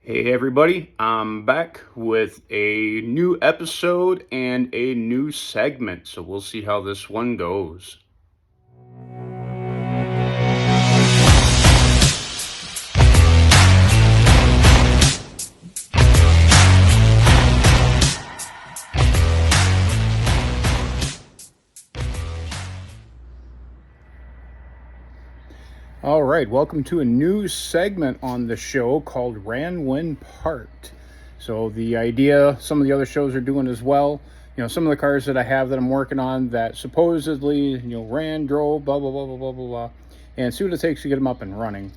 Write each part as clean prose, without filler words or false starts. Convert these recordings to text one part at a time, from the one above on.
Hey everybody, I'm back with a new episode and a new segment, so we'll see how this one goes. All right, welcome to a new segment on the show called Ran When Parked. So the idea, some of the other shows are doing as well. Some of the cars that I have that I'm working on that supposedly, ran, drove, blah, blah, blah, blah, blah, blah, blah, and see what it takes to get them up and running.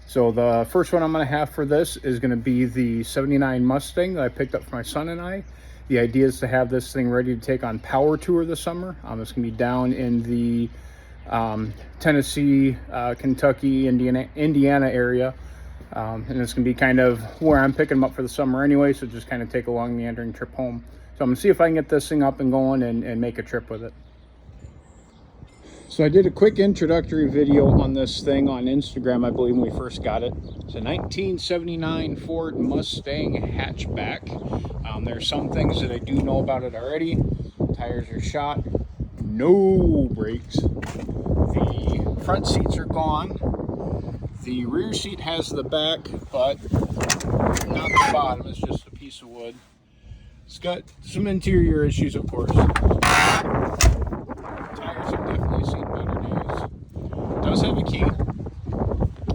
So the first one I'm going to have for this is going to be the 79 Mustang that I picked up for my son and I. The idea is to have this thing ready to take on Power Tour this summer. It's going to be down in the Tennessee, Kentucky, Indiana area. And it's going to be kind of where I'm picking them up for the summer anyway, so just kind of take a long meandering trip home. So I'm going to see if I can get this thing up and going and make a trip with it. So I did a quick introductory video on this thing on Instagram, I believe, when we first got it. It's a 1979 Ford Mustang hatchback. There's some things that I do know about it already. Tires are shot, no brakes. The front seats are gone. The rear seat has the back, but not the bottom. It's just a piece of wood. It's got some interior issues, of course. Tires have definitely seen better days. It does have a key.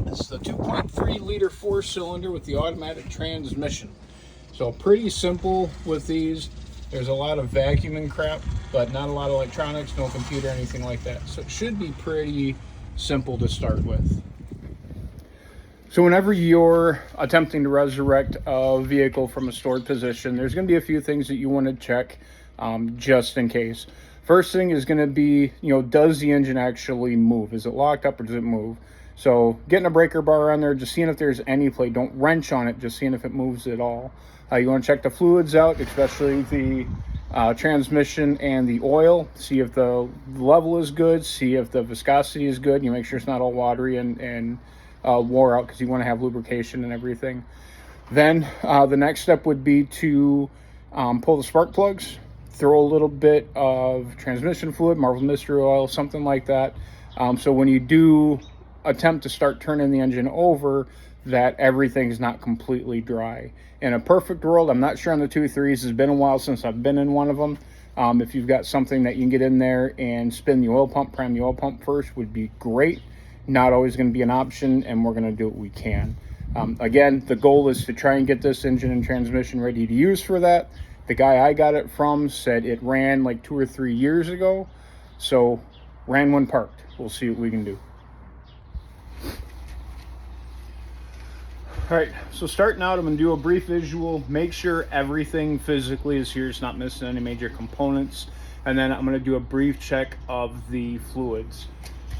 It's the 2.3 liter 4-cylinder with the automatic transmission. So pretty simple with these. There's a lot of vacuuming crap, but not a lot of electronics, no computer, anything like that. So it should be pretty simple to start with. So whenever you're attempting to resurrect a vehicle from a stored position, there's going to be a few things that you want to check just in case. First thing is going to be, does the engine actually move? Is it locked up or does it move? So getting a breaker bar on there, just seeing if there's any play. Don't wrench on it, just seeing if it moves at all. You want to check the fluids out, especially the transmission and the oil. See if the level is good, see if the viscosity is good. You make sure it's not all watery and wore out, because you want to have lubrication and everything. Then the next step would be to pull the spark plugs, throw a little bit of transmission fluid, Marvel Mystery Oil, something like that. So when you do attempt to start turning the engine over, that everything's not completely dry. In a perfect world, I'm not sure on the 2.3s, it's been a while since I've been in one of them. If you've got something that you can get in there and spin the oil pump, prime the oil pump first, would be great. Not always going to be an option, and we're going to do what we can. Again, the goal is to try and get this engine and transmission ready to use for that. The guy I got it from said it ran like 2 or 3 years ago, so ran when parked. We'll see what we can do. All right, so starting out, I'm going to do a brief visual, make sure everything physically is here, it's not missing any major components, and then I'm going to do a brief check of the fluids.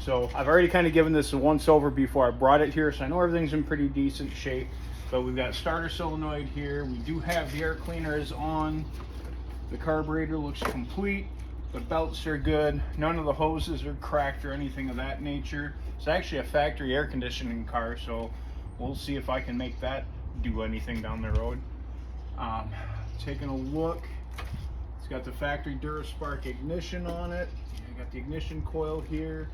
So I've already kind of given this a once over before I brought it here, so I know everything's in pretty decent shape. But we've got starter solenoid here. We do have the air cleaner is on. The carburetor looks complete. The belts are good. None of the hoses are cracked or anything of that nature. It's actually a factory air conditioning car, so we'll see if I can make that do anything down the road. Taking a look, it's got the factory DuraSpark ignition on it. You got the ignition coil here.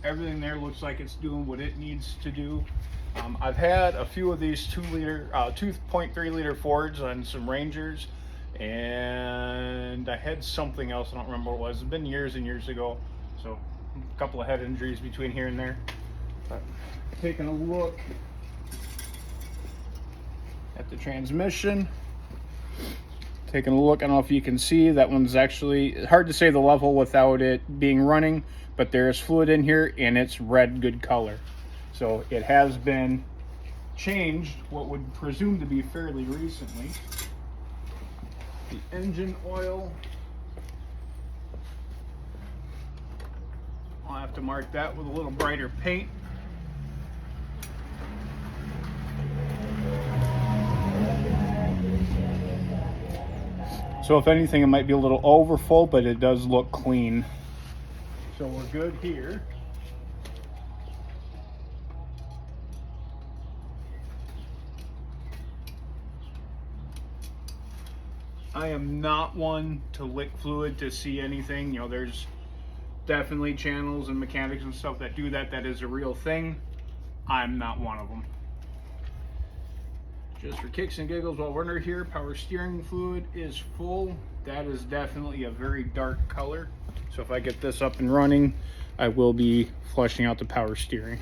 Everything there looks like it's doing what it needs to do. I've had a few of these 2.3 liter Fords on some Rangers, and I had something else, I don't remember what it was. It's been years and years ago, so a couple of head injuries between here and there. But taking a look at the transmission, taking a look, I don't know if you can see, that one's actually hard to say the level without it being running, but there's fluid in here and it's red good color. So it has been changed, what would presume to be fairly recently. The engine oil, I'll have to mark that with a little brighter paint. So if anything, it might be a little overfull, but it does look clean. So we're good here. I am not one to lick fluid to see anything. You know, there's definitely channels and mechanics and stuff that do that. That is a real thing. I'm not one of them. Just for kicks and giggles while we're under here, power steering fluid is full. That is definitely a very dark color. So if I get this up and running, I will be flushing out the power steering.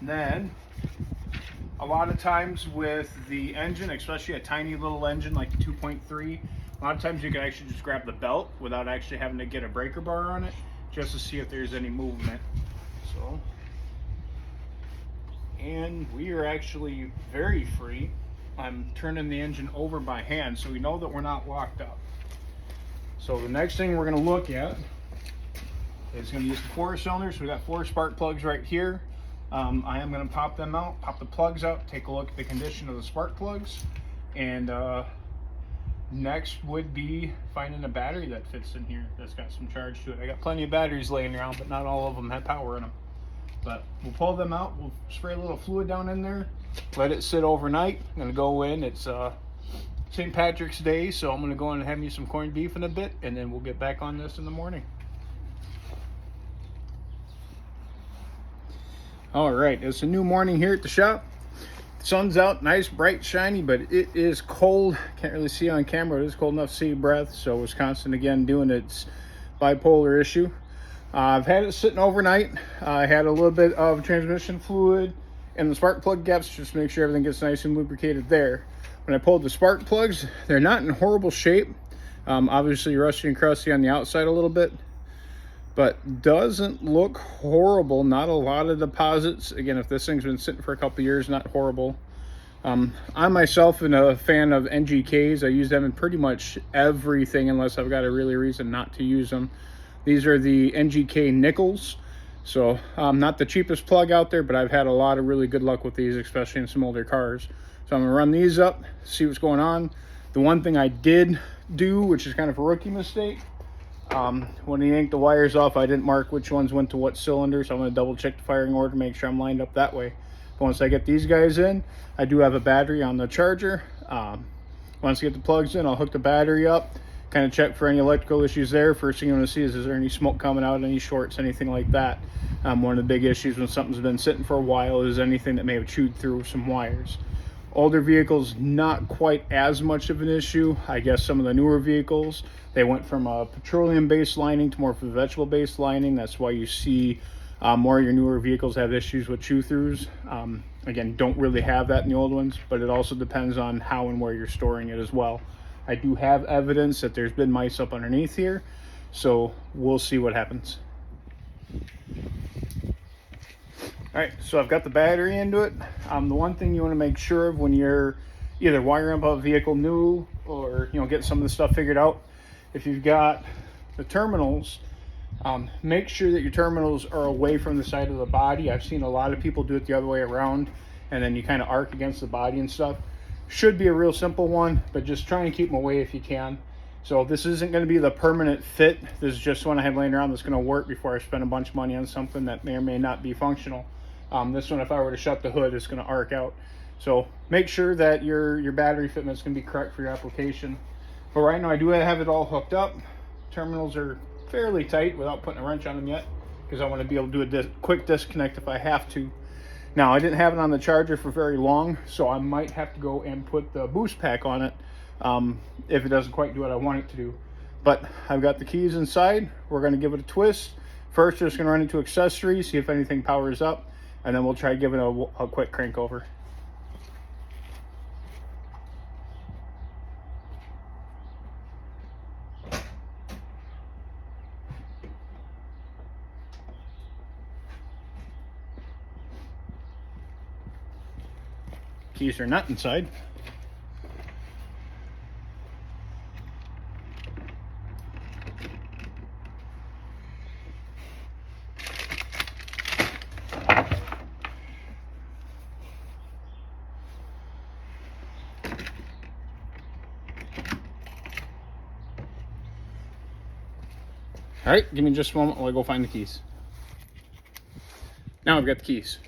Then, a lot of times with the engine, especially a tiny little engine like the 2.3, a lot of times you can actually just grab the belt without actually having to get a breaker bar on it, just to see if there's any movement. So, and we are actually very free. I'm turning the engine over by hand, so we know that we're not locked up. So the next thing we're going to look at is going to use the 4 cylinders. So we got 4 spark plugs right here. I am going to pop them out, pop the plugs out, take a look at the condition of the spark plugs, and next would be finding a battery that fits in here that's got some charge to it. I got plenty of batteries laying around, but not all of them have power in them. But we'll pull them out, we'll spray a little fluid down in there, let it sit overnight. I'm going to go in, it's St. Patrick's Day, so I'm going to go in and have me some corned beef in a bit, and then we'll get back on this in the morning. All right, it's a new morning here at the shop. The sun's out, nice, bright, shiny, but it is cold. Can't really see on camera. It is cold enough to see breath. So Wisconsin again doing its bipolar issue. I've had it sitting overnight. I had a little bit of transmission fluid in the spark plug gaps, just to make sure everything gets nice and lubricated there. When I pulled the spark plugs, they're not in horrible shape. Obviously rusty and crusty on the outside a little bit, but doesn't look horrible. Not a lot of deposits. Again, if this thing's been sitting for a couple years, not horrible. I myself am a fan of NGKs. I use them in pretty much everything unless I've got a really reason not to use them. These are the NGK nickels. So not the cheapest plug out there, but I've had a lot of really good luck with these, especially in some older cars. So I'm gonna run these up, see what's going on. The one thing I did do, which is kind of a rookie mistake, when he yanked the wires off, I didn't mark which ones went to what cylinder, so I'm going to double check the firing order, make sure I'm lined up that way. But once I get these guys in, I do have a battery on the charger. Once I get the plugs in, I'll hook the battery up, kind of check for any electrical issues there. First thing you want to see is there any smoke coming out, any shorts, anything like that. One of the big issues when something's been sitting for a while is anything that may have chewed through some wires. Older vehicles, not quite as much of an issue. I guess some of the newer vehicles, they went from a petroleum-based lining to more of a vegetable-based lining. That's why you see more of your newer vehicles have issues with chew-throughs. Again, don't really have that in the old ones, but it also depends on how and where you're storing it as well. I do have evidence that there's been mice up underneath here, so we'll see what happens. All right, so I've got the battery into it. The one thing you want to make sure of when you're either wiring up a vehicle new or get some of the stuff figured out, if you've got the terminals, make sure that your terminals are away from the side of the body. I've seen a lot of people do it the other way around, and then you kind of arc against the body and stuff. Should be a real simple one, but just try and keep them away if you can. So this isn't going to be the permanent fit. This is just one I have laying around that's going to work before I spend a bunch of money on something that may or may not be functional. This one, if I were to shut the hood, it's going to arc out. So make sure that your battery fitment is going to be correct for your application. But right now I do have it all hooked up. Terminals are fairly tight without putting a wrench on them yet, because I want to be able to do a quick disconnect if I have to. Now, I didn't have it on the charger for very long, so I might have to go and put the boost pack on it if it doesn't quite do what I want it to do. But I've got the keys inside. We're going to give it a twist. First, we're just going to run into accessories, see if anything powers up, and then we'll try giving it a quick crank over. Keys are not inside. All right, give me just a moment while I go find the keys. Now I've got the keys.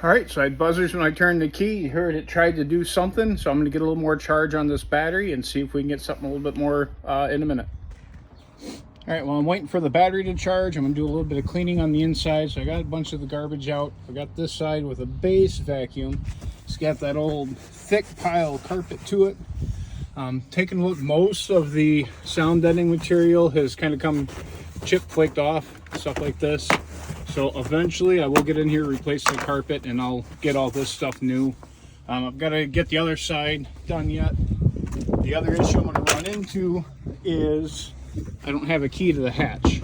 All right, so I had buzzers when I turned the key. You heard it tried to do something, so I'm going to get a little more charge on this battery and see if we can get something a little bit more in a minute. All right, well, I'm waiting for the battery to charge. I'm going to do a little bit of cleaning on the inside. So I got a bunch of the garbage out. I got this side with a base vacuum. It's got that old thick pile of carpet to it. Taking a look, most of the sound deadening material has kind of come flaked off, stuff like this. So eventually I will get in here, replace the carpet, and I'll get all this stuff new. I've got to get the other side done yet. The other issue I'm going to run into is I don't have a key to the hatch.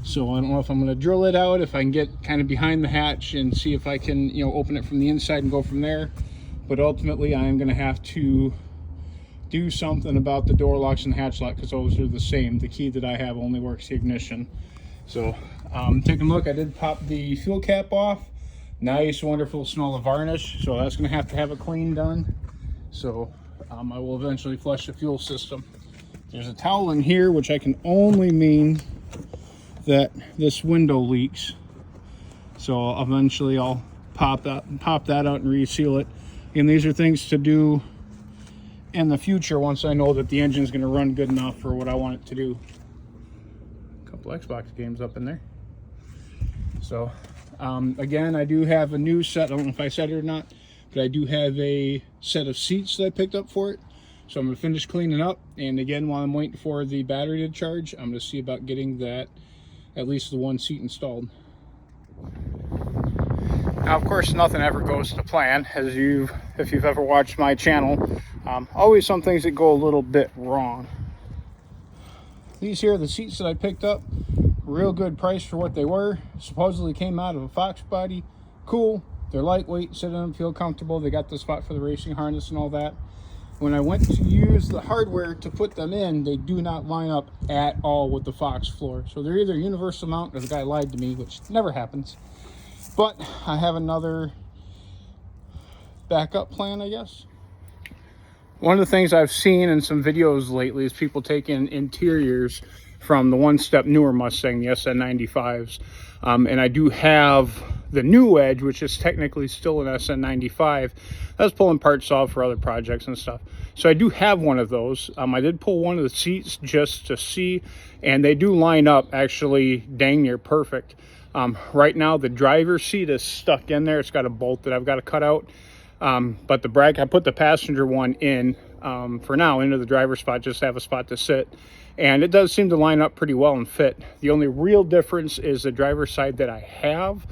So I don't know if I'm going to drill it out, if I can get kind of behind the hatch and see if I can, open it from the inside and go from there. But ultimately I am going to have to do something about the door locks and hatch lock, because those are the same. The key that I have only works the ignition. So taking a look, I did pop the fuel cap off. Nice, wonderful smell of varnish. So that's going to have it clean done. So I will eventually flush the fuel system. There's a towel in here, which I can only mean that this window leaks. So eventually I'll pop that out and reseal it. And these are things to do in the future once I know that the engine is going to run good enough for what I want it to do. A couple Xbox games up in there. So again, I do have a new set. I don't know if I said it or not, but I do have a set of seats that I picked up for it. So I'm going to finish cleaning up, and again, while I'm waiting for the battery to charge, I'm going to see about getting that, at least the one seat installed. Now, of course, nothing ever goes to plan, if you've ever watched my channel. Always some things that go a little bit wrong. These here are the seats that I picked up. Real good price for what they were. Supposedly came out of a Fox body. Cool. They're lightweight, sit in them, feel comfortable. They got the spot for the racing harness and all that. When I went to use the hardware to put them in, they do not line up at all with the Fox floor. So they're either universal mount or the guy lied to me, which never happens. But I have another backup plan, I guess. One of the things I've seen in some videos lately is people taking interiors from the one-step newer Mustang, the SN95s. And I do have the new Edge, which is technically still an SN95. That's pulling parts off for other projects and stuff. So I do have one of those. I did pull one of the seats just to see, and they do line up actually dang near perfect. Right now, the driver's seat is stuck in there. It's got a bolt that I've got to cut out. But the bracket, I put the passenger one in for now into the driver's spot, just to have a spot to sit. And it does seem to line up pretty well and fit. The only real difference is the driver's side that I have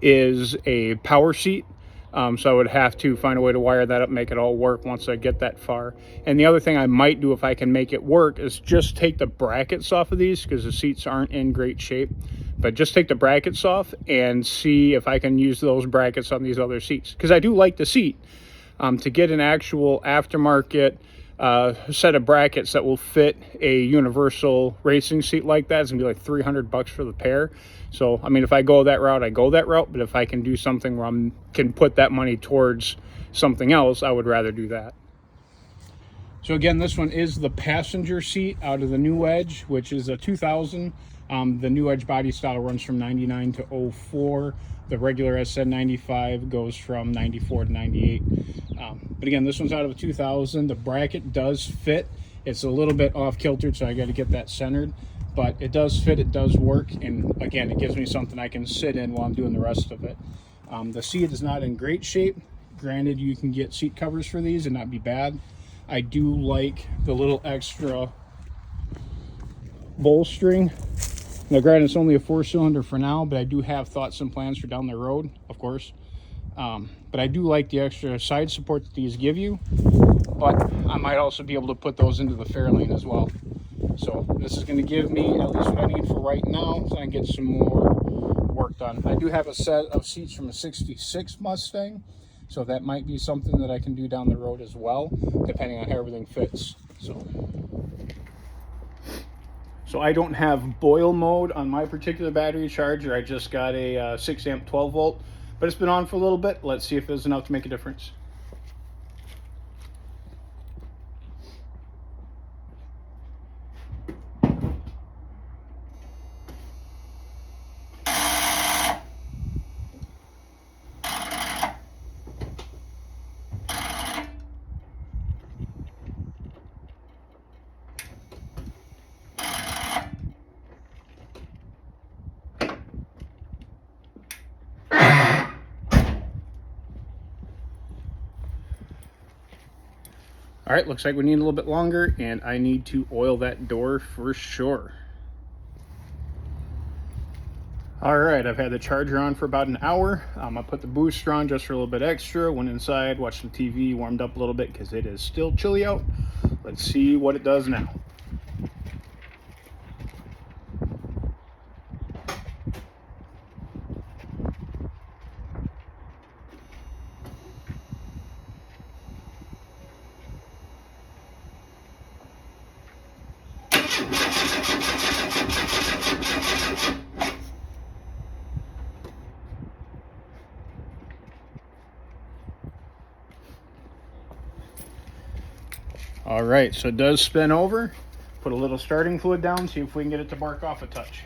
is a power seat. So I would have to find a way to wire that up, make it all work once I get that far. And the other thing I might do if I can make it work is just take the brackets off of these, because the seats aren't in great shape. but just take the brackets off and see if I can use those brackets on these other seats, because I do like the seat. To get an actual aftermarket set of brackets that will fit a universal racing seat like that is gonna be like $300 for the pair. So I mean, if I go that route, I go that route, but if I can do something where I can put that money towards something else, I would rather do that. So again, this one is the passenger seat out of the New Edge, which is a 2000. The New Edge body style runs from 99 to 04. The regular, as said, 95 goes from 94 to 98. But again, this one's out of a 2000. The bracket does fit. It's a little bit off kiltered, so I got to get that centered. But it does fit, it does work, and again, it gives me something I can sit in while I'm doing the rest of it. The seat is not in great shape. Granted, you can get seat covers for these and not be bad. I do like the little extra bolstering. Now granted, it's only a 4-cylinder for now, but I do have thoughts and plans for down the road, of course. But I do like the extra side support that these give you, but I might also be able to put those into the Fairlane as well. So this is going to give me at least what I need for right now, so I can get some more work done. I do have a set of seats from a 66 Mustang, so that might be something that I can do down the road as well, depending on how everything fits. So I don't have boil mode on my particular battery charger. I just got a 6 amp 12 volt, but it's been on for a little bit. Let's see if there's enough to make a difference. All right, looks like we need a little bit longer, and I need to oil that door for sure. All right, I've had the charger on for about an hour. I put the booster on just for a little bit extra, went inside, watched some TV, warmed up a little bit because it is still chilly out. Let's see what it does now. All right, so it does spin over. Put a little starting fluid down, see if we can get it to bark off a touch.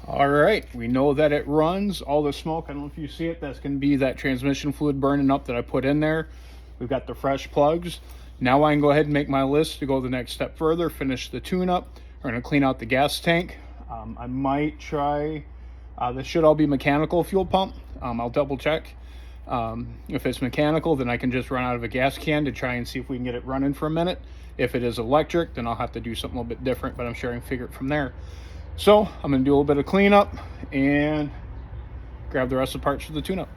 All right, we know that it runs. All the smoke, I don't know if you see it, that's going to be that transmission fluid burning up that I put in there. We've got the fresh plugs. Now I can go ahead and make my list to go the next step further, finish the tune-up. We're going to clean out the gas tank. I might try, this should all be mechanical fuel pump. I'll double check. If it's mechanical, then I can just run out of a gas can to try and see if we can get it running for a minute. If it is electric, then I'll have to do something a little bit different, but I'm sure I can figure it from there. So I'm going to do a little bit of cleanup and grab the rest of the parts for the tune-up.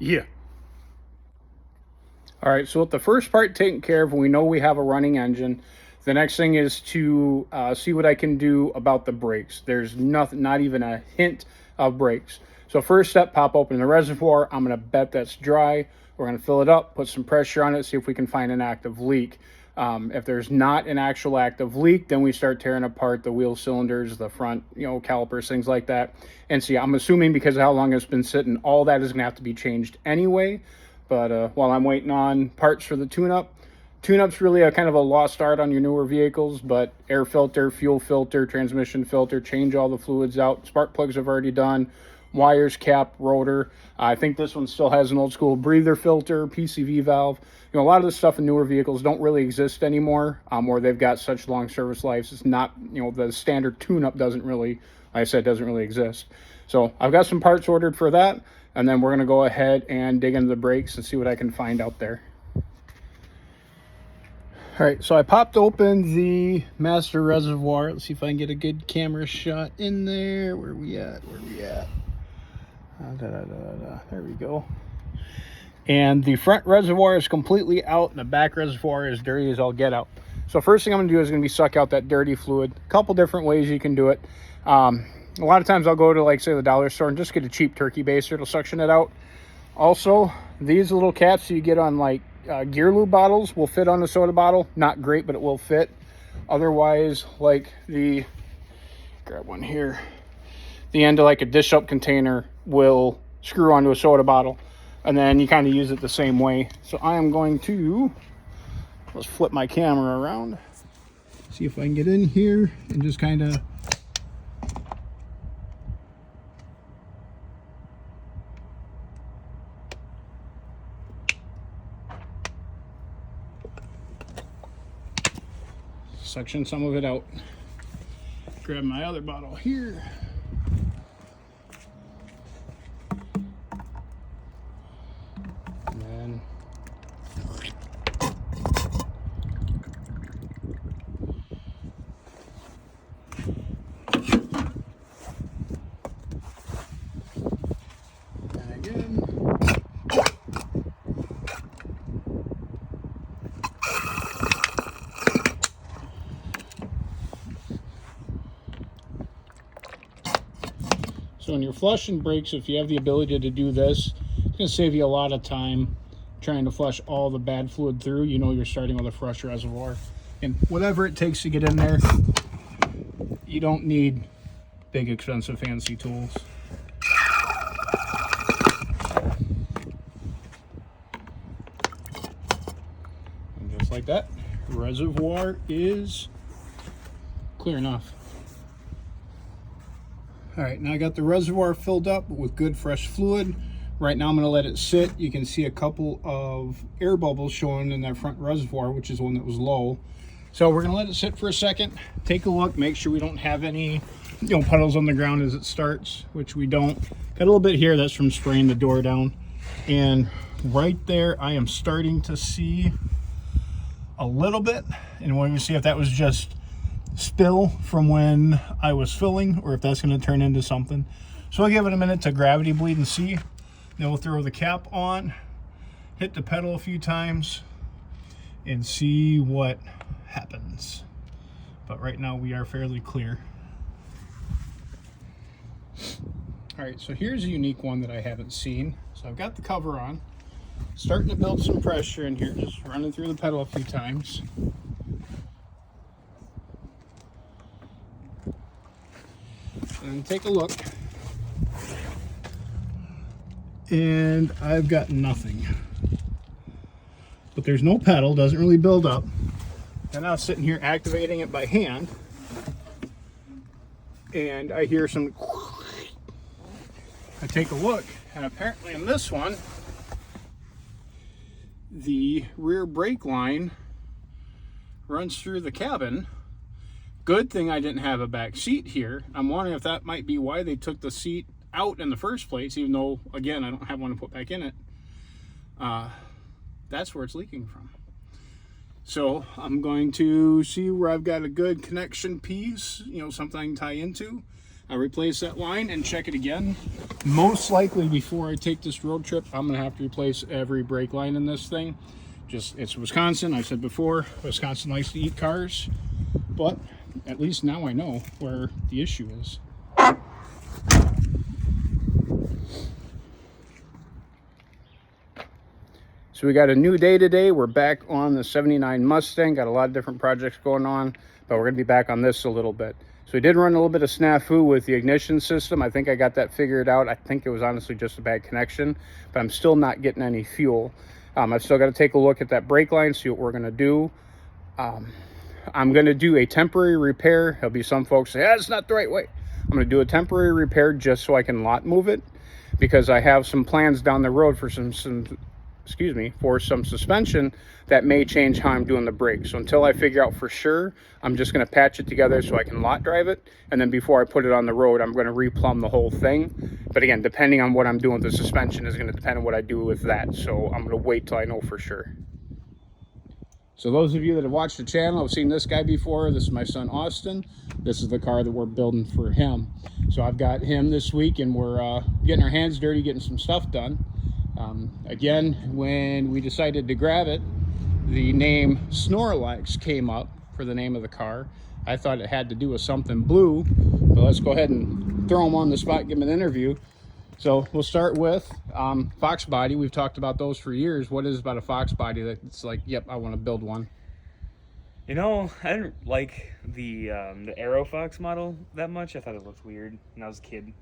Yeah. All right, so with the first part taken care of, we know we have a running engine. The next thing is to see what I can do about the brakes. There's nothing, not even a hint of brakes. So first step, pop open the reservoir. I'm gonna bet that's dry. We're gonna fill it up, put some pressure on it, see if we can find an active leak. If there's not an actual active leak, then we start tearing apart the wheel cylinders, the front, calipers, things like that. And see, I'm assuming because of how long it's been sitting, all that is gonna have to be changed anyway. But while I'm waiting on parts for the tune-up's really a kind of a lost art on your newer vehicles, but air filter, fuel filter, transmission filter, change all the fluids out. Spark plugs have already done. Wires, cap, rotor. I think this one still has an old school breather filter, PCV valve. A lot of the stuff in newer vehicles don't really exist anymore, or they've got such long service lives. It's not, the standard tune-up doesn't really, like I said, doesn't really exist. So I've got some parts ordered for that. And then we're going to go ahead and dig into the brakes and see what I can find out there. All right, so I popped open the master reservoir. Let's see if I can get a good camera shot in there. Where are we at? There we go. And the front reservoir is completely out, and the back reservoir is dirty as all get out. So first thing I'm going to do is going to be suck out that dirty fluid. A couple different ways you can do it. A lot of times I'll go to, like, say, the dollar store and just get a cheap turkey baster. It'll suction it out. Also, these little caps you get on, like, gear lube bottles will fit on a soda bottle. Not great, but it will fit. Otherwise, like grab one here, the end of, like, a dish soap container will screw onto a soda bottle. And then you kind of use it the same way. So I am going to, let's flip my camera around. See if I can get in here and just kind of suction some of it out. Grab my other bottle here. And then again. So when you're flushing brakes, if you have the ability to do this, it's going to save you a lot of time trying to flush all the bad fluid through. You're starting with a fresh reservoir. And whatever it takes to get in there, you don't need big, expensive, fancy tools. And just like that, the reservoir is clear enough. All right, now I got the reservoir filled up with good fresh fluid. Right now I'm going to let it sit. You can see a couple of air bubbles showing in that front reservoir, which is one that was low. So we're going to let it sit for a second, take a look, make sure we don't have any puddles on the ground as it starts, which we don't. Got a little bit here, that's from spraying the door down. And right there I am starting to see a little bit, and we're going to see if that was just spill from when I was filling or if that's going to turn into something. So I'll give it a minute to gravity bleed and see. Then we'll throw the cap on, hit the pedal a few times, and see what happens. But right now we are fairly clear. All right, so here's a unique one that I haven't seen. So I've got the cover on, starting to build some pressure in here, just running through the pedal a few times. And take a look. And I've got nothing. But there's no pedal, doesn't really build up. And now I'm sitting here activating it by hand. And I hear some. I take a look, and apparently in this one, the rear brake line runs through the cabin. Good thing I didn't have a back seat here. I'm wondering if that might be why they took the seat out in the first place, even though, again, I don't have one to put back in it. That's where it's leaking from. So I'm going to see where I've got a good connection piece, something I can tie into. I'll replace that line and check it again. Most likely before I take this road trip, I'm gonna have to replace every brake line in this thing. Just, it's Wisconsin. I said before, Wisconsin likes to eat cars, but at least now I know where the issue is. So we got a new day today. We're back on the 79 Mustang. Got a lot of different projects going on, but we're gonna be back on this a little bit. So we did run a little bit of snafu with the ignition system. I think I got that figured out. I think it was honestly just a bad connection, but I'm still not getting any fuel. I've still got to take a look at that brake line, see what we're gonna do. I'm gonna do a temporary repair. There'll be some folks say, that's not the right way. I'm gonna do a temporary repair just so I can lot move it, because I have some plans down the road for some suspension that may change how I'm doing the brakes. So until I figure out for sure, I'm just going to patch it together so I can lot drive it. And then before I put it on the road, I'm going to replumb the whole thing. But again, depending on what I'm doing with the suspension is going to depend on what I do with that. So I'm going to wait till I know for sure. So those of you that have watched the channel have seen this guy before. This is my son Austin. This is the car that we're building for him. So I've got him this week and we're getting our hands dirty, getting some stuff done. Again, when we decided to grab it, the name Snorlax came up for the name of the car. I thought it had to do with something blue, but let's go ahead and throw him on the spot, give him an interview. So we'll start with Fox body. We've talked about those for years. What is about a Fox body that's like, yep, I want to build one? You know, I didn't like the Aero Fox model that much. I thought it looked weird when I was a kid.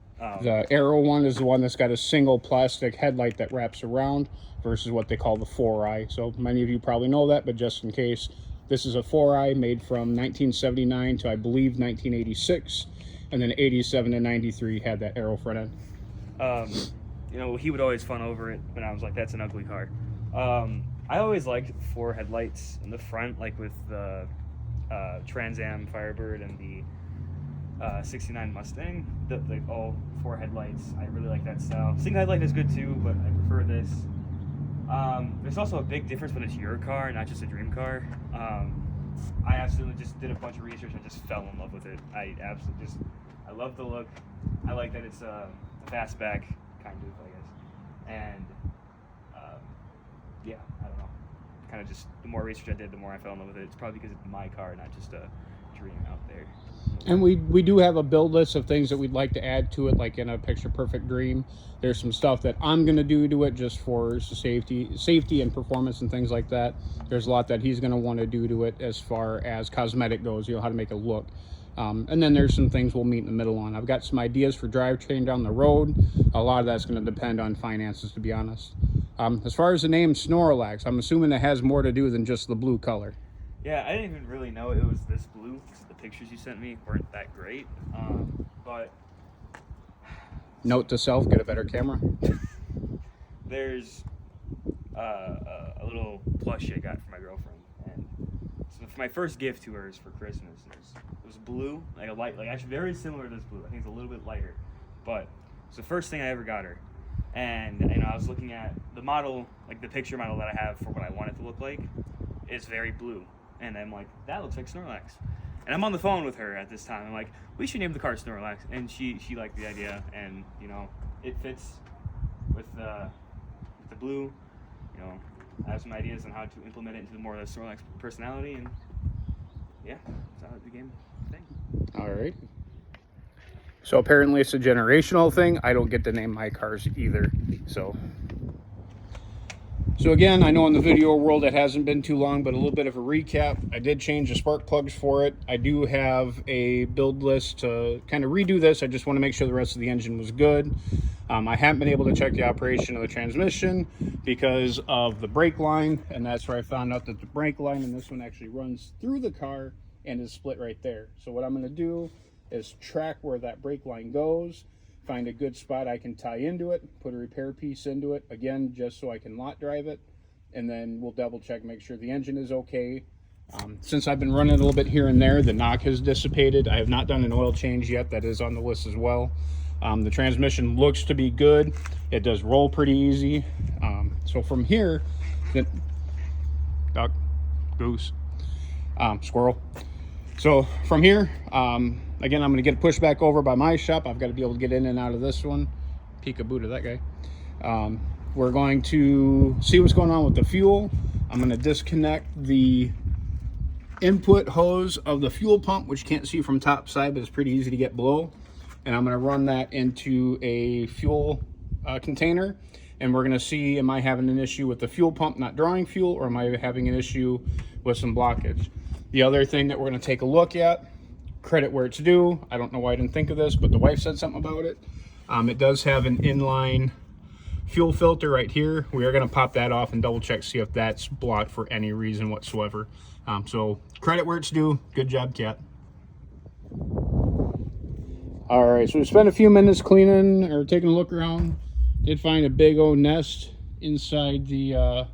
The Aero one is the one that's got a single plastic headlight that wraps around versus what they call the 4-eye. So many of you probably know that, but just in case, this is a 4-eye made from 1979 to I believe 1986, and then 87 to 93 had that Aero front end. You know, he would always fawn over it, and I was like, that's an ugly car. I always liked 4 headlights in the front, like with the Trans Am Firebird and the 69 Mustang, the all 4 headlights. I really like that style. Single headlight is good too, but I prefer this. There's also a big difference when it's your car, not just a dream car. I absolutely just did a bunch of research and just fell in love with it. I love the look. I like that it's a fastback, kind of, I guess. And yeah, I don't know. Kind of just, the more research I did, the more I fell in love with it. It's probably because it's my car, not just a dream out there. And we do have a build list of things that we'd like to add to it, like in a picture perfect dream. There's some stuff that I'm going to do to it just for safety and performance and things like that. There's a lot that he's going to want to do to it as far as cosmetic goes, you know, how to make it look. And then there's some things we'll meet in the middle on. I've got some ideas for drivetrain down the road. A lot of that's going to depend on finances, to be honest. As far as the name Snorlax, I'm assuming it has more to do than just the blue color. Yeah, I didn't even really know it was this blue. The pictures you sent me weren't that great, but... Note to self, get a better camera. There's a little plushie I got for my girlfriend, and so for my first gift to her is for Christmas. It was blue, like a light, like actually very similar to this blue. I think it's a little bit lighter, but it's the first thing I ever got her. And you know, I was looking at the model, like the picture model that I have for what I want it to look like, is very blue. And I'm like, that looks like Snorlax. And I'm on the phone with her at this time. I'm like, we should name the car Snorlax. And she liked the idea, and you know, it fits with the blue. You know, I have some ideas on how to implement it into more of the Snorlax personality, and yeah, that's how it became a thing. All right. So apparently it's a generational thing. I don't get to name my cars either. So again, I know in the video world it hasn't been too long, but a little bit of a recap. I did change the spark plugs for it. I do have a build list to kind of redo this. I just want to make sure the rest of the engine was good. I haven't been able to check the operation of the transmission because of the brake line, and that's where I found out that the brake line in this one actually runs through the car and is split right there. So what I'm going to do is track where that brake line goes, find a good spot I can tie into it, put a repair piece into it, again, just so I can lot drive it, and then we'll double check, make sure the engine is okay. Since I've been running a little bit here and there, the knock has dissipated. I have not done an oil change yet. That is on the list as well. The transmission looks to be good. It does roll pretty easy. So from here, duck, goose, squirrel. So from here, again, I'm going to get pushed back over by my shop. I've got to be able to get in and out of this one. Peekaboo to that guy. We're going to see what's going on with the fuel. I'm going to disconnect the input hose of the fuel pump, which you can't see from top side, but it's pretty easy to get below. And I'm going to run that into a fuel container. And we're going to see, am I having an issue with the fuel pump not drawing fuel, or am I having an issue with some blockage? The other thing that we're going to take a look at, credit where it's due. I don't know why I didn't think of this, but the wife said something about it. It does have an inline fuel filter right here. We are going to pop that off and double check, see if that's blocked for any reason whatsoever. So credit where it's due. Good job, Kat. All right, so we spent a few minutes cleaning or taking a look around. Did find a big old nest inside the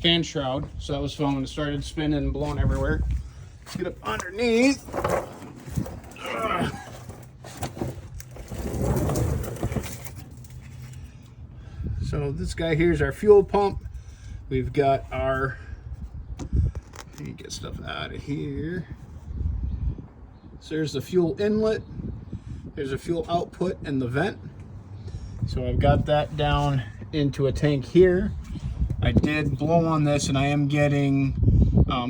fan shroud, so that was fun when it started spinning and blowing everywhere. Let's get up underneath. So this guy here is our fuel pump. We've got our, let me get stuff out of here. So there's the fuel inlet, there's a fuel output and the vent. So I've got that down into a tank here. I did blow on this and I am getting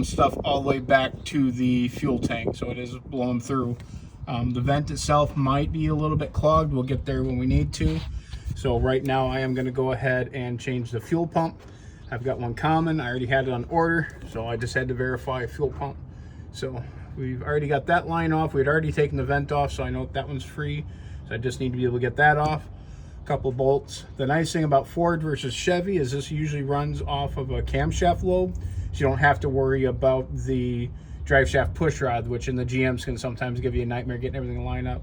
stuff all the way back to the fuel tank, so it is blowing through. The vent itself might be a little bit clogged. We'll get there when we need to. So right now I am going to go ahead and change the fuel pump. I've got one common. I already had it on order, so I just had to verify a fuel pump. So we've already got that line off. We'd already taken the vent off, so I know that one's free. So I just need to be able to get that off. Couple bolts. The nice thing about Ford versus Chevy is this usually runs off of a camshaft lobe, so you don't have to worry about the drive shaft push rod, which in the GMs can sometimes give you a nightmare getting everything lined up.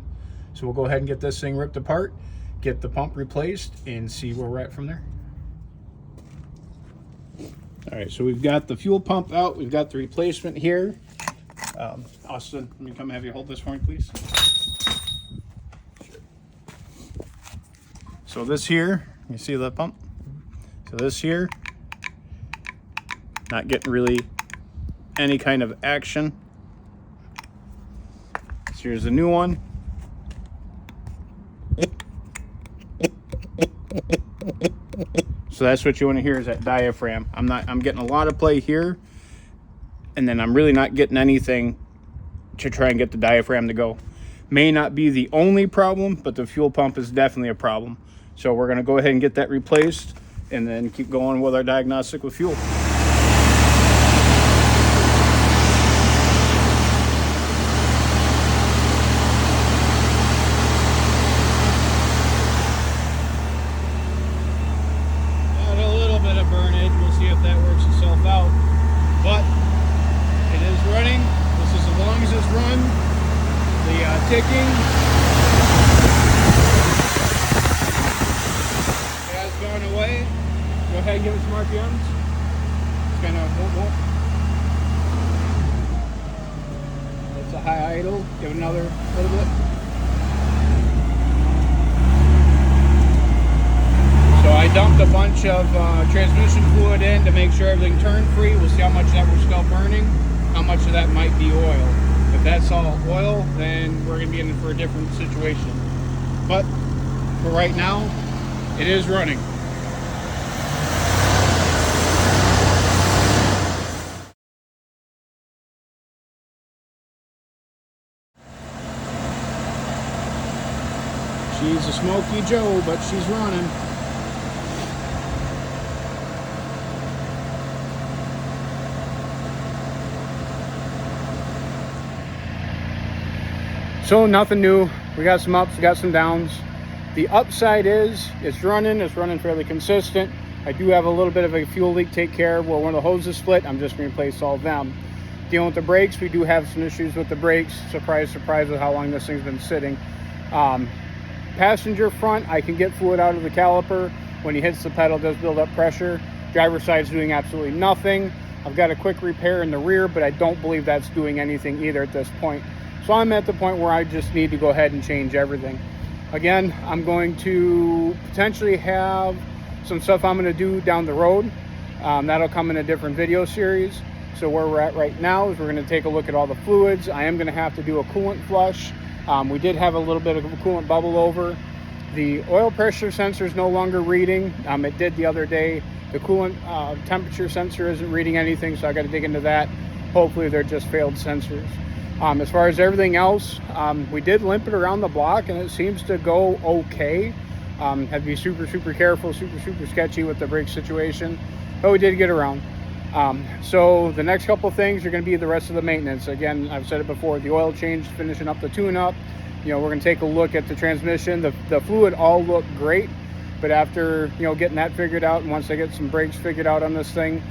So we'll go ahead and get this thing ripped apart, get the pump replaced, and see where we're at from there. All right, so we've got the fuel pump out. We've got the replacement here. Austin, let me come have you hold this for me, please. So this here, you see that pump? So this here, not getting really any kind of action. So here's the new one. So that's what you want to hear, is that diaphragm. I'm getting a lot of play here, and then I'm really not getting anything to try and get the diaphragm to go. May not be the only problem, but the fuel pump is definitely a problem. So we're going to go ahead and get that replaced and then keep going with our diagnostic with fuel. Got a little bit of burnage. We'll see if that works itself out. But it is running. This is as long as it's run. The ticking away. Go ahead and give it some RPMs. It's kind of whoop. It's a high idle. Give it another little bit. So I dumped a bunch of transmission fluid in to make sure everything turned free. We'll see how much of that we're still burning, how much of that might be oil. If that's all oil, then we're going to be in for a different situation. But for right now, it is running. She's a Smoky Joe, but she's running. So nothing new. We got some ups, we got some downs. The upside is it's running fairly consistent. I do have a little bit of a fuel leak to take care of where one of the hoses split. I'm just going to replace all of them. Dealing with the brakes, we do have some issues with the brakes. Surprise, surprise with how long this thing's been sitting. Passenger front, I can get fluid out of the caliper. When he hits the pedal, it does build up pressure. Driver's side's doing absolutely nothing. I've got a quick repair in the rear, but I don't believe that's doing anything either at this point. So I'm at the point where I just need to go ahead and change everything. Again, I'm going to potentially have some stuff I'm going to do down the road. That'll come in a different video series. So where we're at right now is we're going to take a look at all the fluids. I am going to have to do a coolant flush. We did have a little bit of a coolant bubble over. The oil pressure sensor is no longer reading. It did the other day. The coolant temperature sensor isn't reading anything, so I got to dig into that. Hopefully they're just failed sensors. As far as everything else, we did limp it around the block and it seems to go okay. Had to be super careful, super sketchy with the brake situation, but we did get around. So the next couple things are going to be the rest of the maintenance. Again, I've said it before, the oil change, finishing up the tune-up. We're going to take a look at the transmission. The fluid all looked great, but after getting that figured out, and once I get some brakes figured out on this thing,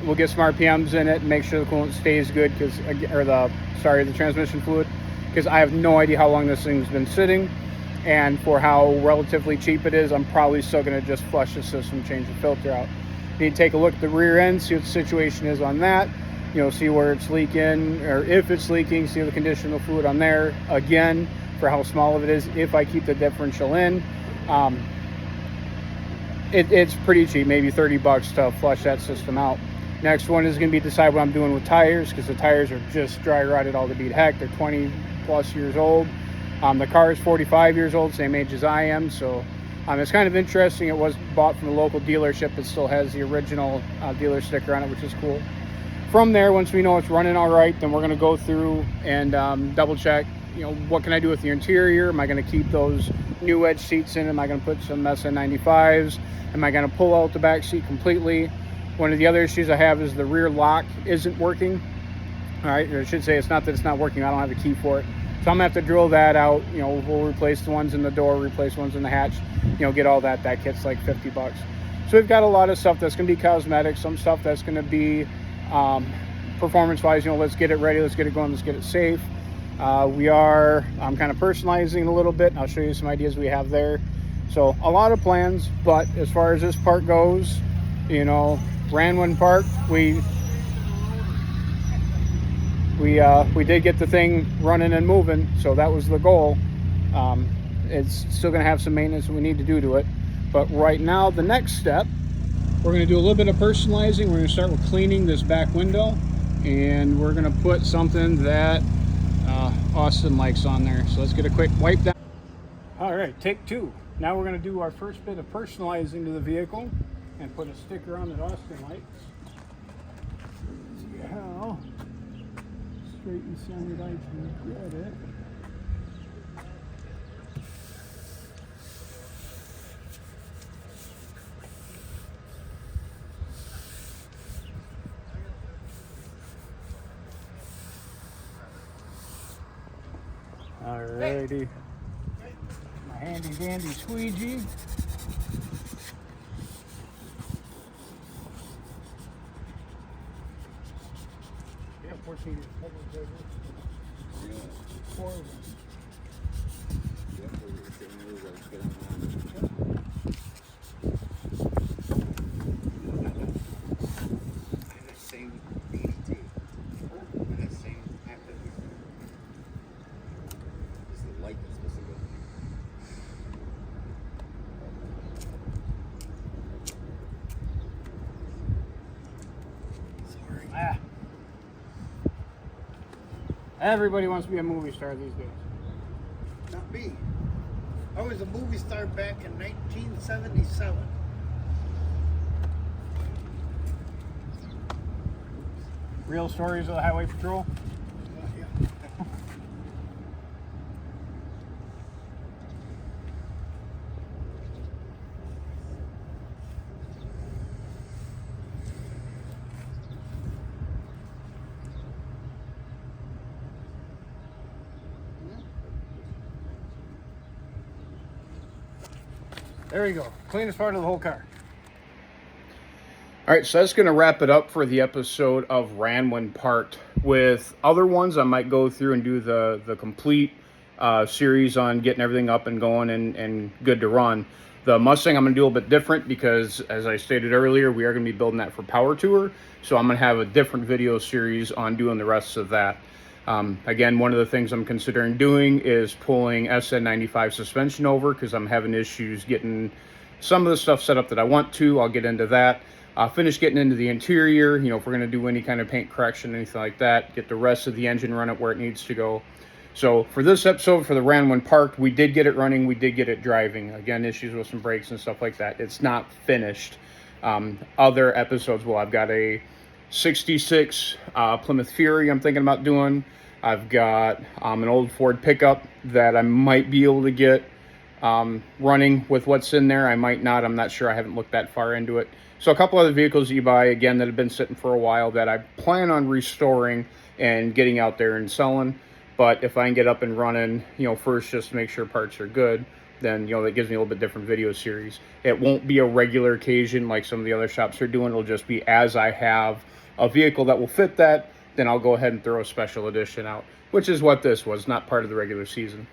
we'll get some RPMs in it and make sure the coolant stays good, the transmission fluid, because I have no idea how long this thing's been sitting, and for how relatively cheap it is, I'm probably still going to just flush the system, change the filter out. Need to take a look at the rear end, see what the situation is on that, see where it's leaking, or if it's leaking, see the condition of the fluid on there, again, for how small of it is, if I keep the differential in. It's pretty cheap, maybe $30 to flush that system out. Next one is going to be decide what I'm doing with tires, because the tires are just dry rotted all to beat heck. They're 20 plus years old. The car is 45 years old, same age as I am, so it's kind of interesting. It was bought from a local dealership. It still has the original dealer sticker on it, which is cool. From there, once we know it's running all right, then we're going to go through and double check, what can I do with the interior? Am I going to keep those new edge seats in? Am I going to put some SN95s? Am I going to pull out the back seat completely? One of the other issues I have is the rear lock isn't working. All right, or I should say, it's not that it's not working. I don't have a key for it. So I'm going to have to drill that out. We'll replace the ones in the door, replace ones in the hatch, get all that. That kit's like $50. So we've got a lot of stuff that's going to be cosmetic, some stuff that's going to be performance-wise, let's get it ready, let's get it going, let's get it safe. I'm kind of personalizing a little bit. I'll show you some ideas we have there. So a lot of plans, but as far as this part goes, Ranwin Park, we did get the thing running and moving, so that was the goal. It's still going to have some maintenance we need to do to it, but right now the next step, we're going to do a little bit of personalizing. We're going to start with cleaning this back window, and we're going to put something that Austin likes on there. So let's get a quick wipe down. All right, take two. Now we're going to do our first bit of personalizing to the vehicle and put a sticker on that Austin likes. See how straight and centered I can get it. Alrighty, my handy dandy squeegee. Yeah, 14 4 of them. Everybody wants to be a movie star these days. Not me. I was a movie star back in 1977. Real stories of the Highway Patrol. Yeah. There you go. Cleanest part of the whole car. All right, so that's going to wrap it up for the episode of Ranwin Parked. With other ones, I might go through and do the complete series on getting everything up and going and good to run. The Mustang I'm going to do a little bit different because, as I stated earlier, we are going to be building that for Power Tour. So I'm going to have a different video series on doing the rest of that. Again, one of the things I'm considering doing is pulling SN95 suspension over because I'm having issues getting some of the stuff set up that I want to. I'll get into that. Finish getting into the interior, if we're going to do any kind of paint correction, anything like that, get the rest of the engine run it where it needs to go. So for this episode, for the Ran When Parked, we did get it running. We did get it driving. Again, issues with some brakes and stuff like that. It's not finished. Other episodes, well, I've got a 66 Plymouth Fury I'm thinking about doing. I've got an old Ford pickup that I might be able to get running with what's in there. I might not. I'm not sure. I haven't looked that far into it. So a couple other vehicles that you buy, again, that have been sitting for a while that I plan on restoring and getting out there and selling. But if I can get up and running, first just to make sure parts are good, then, that gives me a little bit different video series. It won't be a regular occasion like some of the other shops are doing. It'll just be as I have a vehicle that will fit that, then I'll go ahead and throw a special edition out, which is what this was, not part of the regular season.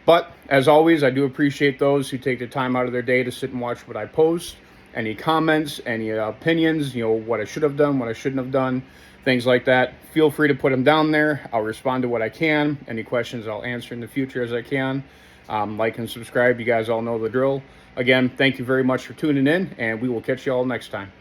But as always, I do appreciate those who take the time out of their day to sit and watch what I post. Any comments, any opinions, what I should have done, what I shouldn't have done, things like that. Feel free to put them down there. I'll respond to what I can. Any questions I'll answer in the future as I can. Like and subscribe. You guys all know the drill. Again, thank you very much for tuning in, and we will catch you all next time.